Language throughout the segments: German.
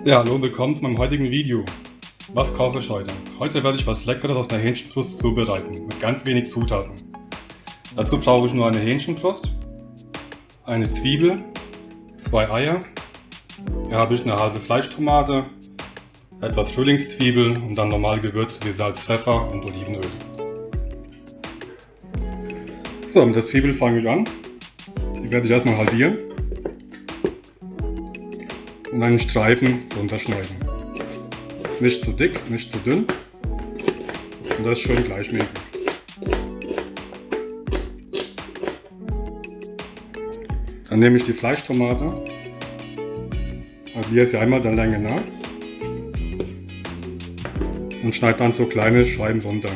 Ja, hallo und willkommen zu meinem heutigen Video. Was koche ich heute? Heute werde ich was Leckeres aus einer Hähnchenbrust zubereiten, mit ganz wenig Zutaten. Dazu brauche ich nur eine Hähnchenbrust, eine Zwiebel, 2 Eier, hier habe ich eine halbe Fleischtomate, etwas Frühlingszwiebel und dann normale Gewürze wie Salz, Pfeffer und Olivenöl. So, mit der Zwiebel fange ich an. Die werde ich erstmal halbieren und einen Streifen runterschneiden. Nicht zu dick, nicht zu dünn und das schön gleichmäßig. Dann nehme ich die Fleischtomate, halbiere sie einmal der Länge nach und schneide dann so kleine Scheiben runter.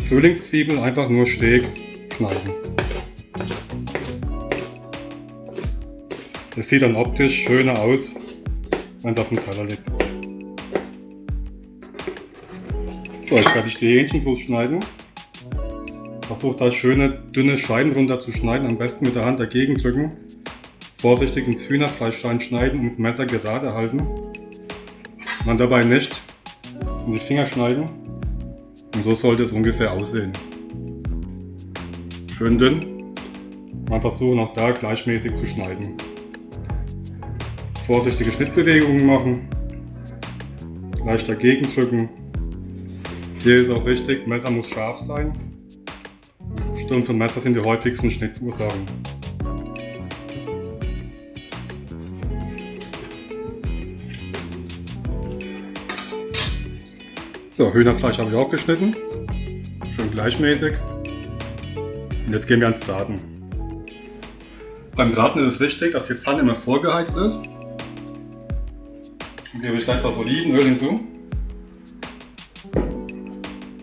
Frühlingszwiebel einfach nur schräg schneiden. Das sieht dann optisch schöner aus, wenn es auf dem Teller liegt. So, jetzt werde ich die Hähnchenbrust schneiden. Versuche da schöne dünne Scheiben runter zu schneiden, am besten mit der Hand dagegen drücken. Vorsichtig ins Hühnerfleisch reinschneiden und mit dem Messer gerade halten. Man dabei nicht in die Finger schneiden. Und so sollte es ungefähr aussehen. Schön dünn. Man versucht auch da gleichmäßig zu schneiden. Vorsichtige Schnittbewegungen machen. Leicht dagegen drücken. Hier ist auch wichtig, Messer muss scharf sein. Stumpfe Messer sind die häufigsten Schnittursachen. So, Hühnerfleisch habe ich auch geschnitten. Schön gleichmäßig. Und jetzt gehen wir ans Braten. Beim Braten ist es wichtig, dass die Pfanne immer vorgeheizt ist. Dann gebe ich da etwas Olivenöl hinzu.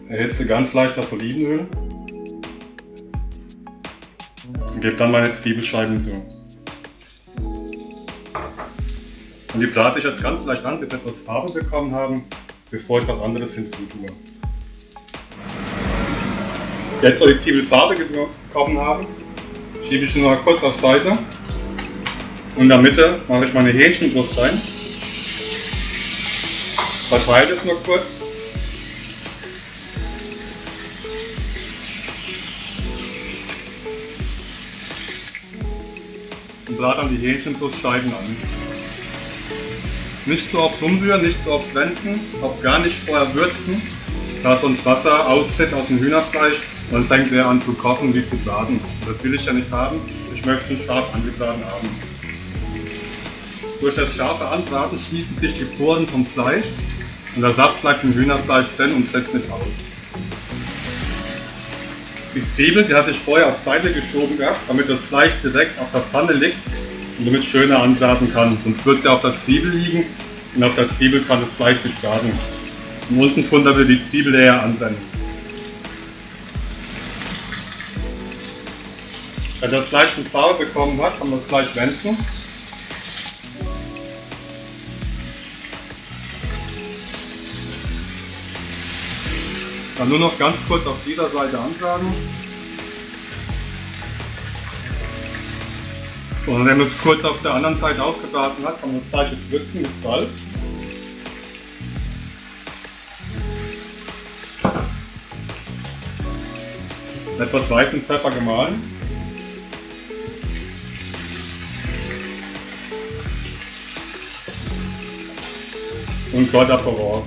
Erhitze ganz leicht das Olivenöl. Und gebe dann meine Zwiebelscheiben hinzu. Und die brate ich jetzt ganz leicht an, bis sie etwas Farbe bekommen haben, bevor ich was anderes hinzutue. Jetzt, wo die Zwiebel Farbe bekommen haben, schiebe ich sie noch kurz auf Seite. Und in der Mitte mache ich meine Hähnchenbrust rein. Verteile es nur kurz. Und brate dann die Hähnchenbrustscheiben an. Nicht zu oft umrühren, nicht zu oft wenden, auch gar nicht vorher würzen, da sonst Wasser austritt aus dem Hühnerfleisch, dann fängt er an zu kochen wie zu braten. Das will ich ja nicht haben, ich möchte ihn scharf angebraten haben. Durch das scharfe Anbraten schließen sich die Poren vom Fleisch und der Saft bleibt im Hühnerfleisch drin und tritt nicht aus. Die Zwiebel, die hatte ich vorher auf Seite geschoben gehabt, damit das Fleisch direkt auf der Pfanne liegt und damit schöner anbraten kann. Sonst wird es ja auf der Zwiebel liegen und auf der Zwiebel kann das Fleisch sich braten. Und unten drunter wird die Zwiebel eher anbrennen. Wenn das Fleisch eine Farbe bekommen hat, kann man das Fleisch wenden. Dann nur noch ganz kurz auf dieser Seite anbraten. So, und wenn man es kurz auf der anderen Seite aufgebraten hat, kann man das Fleisch jetzt würzen mit Salz. Etwas weißen Pfeffer gemahlen. Und Kräuter Provence.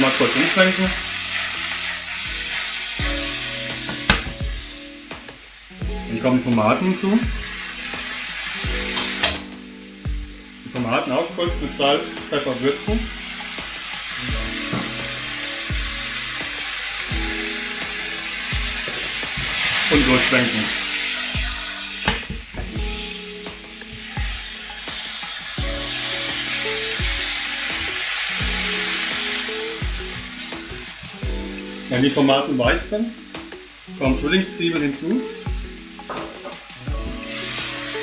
Mal kurz umschwenken. Dann kommen Tomaten hinzu. Die Tomaten auch kurz mit Salz, Pfeffer würzen. Und durchschwenken. Wenn die Tomaten weich sind, kommen Frühlingszwiebeln hinzu.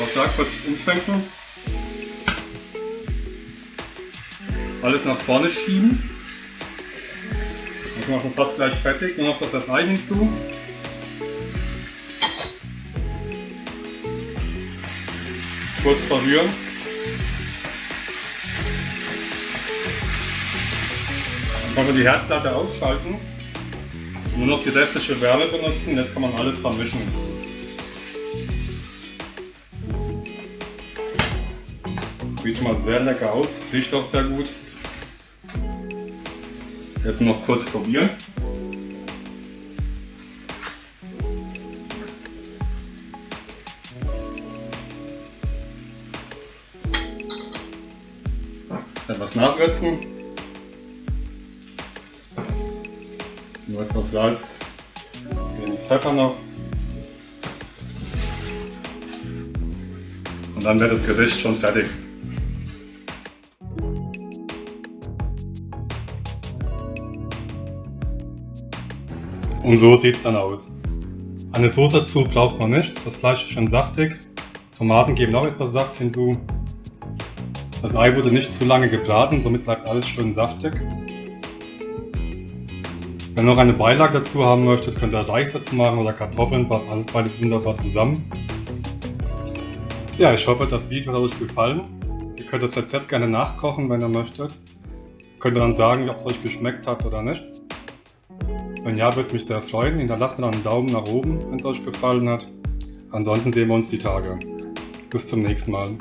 Auch da kurz umschwenken. Alles nach vorne schieben. sind wir schon fast gleich fertig. Nur noch das Ei hinzu. Kurz verrühren. Dann können wir die Herdplatte ausschalten. Nur noch die restliche Wärme benutzen. Jetzt kann man alles vermischen. Sieht schon mal sehr lecker aus. Riecht auch sehr gut. Jetzt noch kurz probieren. Etwas nachwürzen. Nur etwas Salz, wenig Pfeffer noch. Und dann wird das Gericht schon fertig. Und so sieht es dann aus. Eine Soße dazu braucht man nicht. Das Fleisch ist schon saftig. Tomaten geben auch etwas Saft hinzu. Das Ei wurde nicht zu lange gebraten, somit bleibt alles schön saftig. Wenn ihr noch eine Beilage dazu haben möchtet, könnt ihr Reis dazu machen oder Kartoffeln, passt alles beides wunderbar zusammen. Ja, ich hoffe, das Video hat euch gefallen. Ihr könnt das Rezept gerne nachkochen, wenn ihr möchtet. Könnt ihr dann sagen, ob es euch geschmeckt hat oder nicht. Wenn ja, würde mich sehr freuen. Hinterlasst mir dann einen Daumen nach oben, wenn es euch gefallen hat. Ansonsten sehen wir uns die Tage. Bis zum nächsten Mal.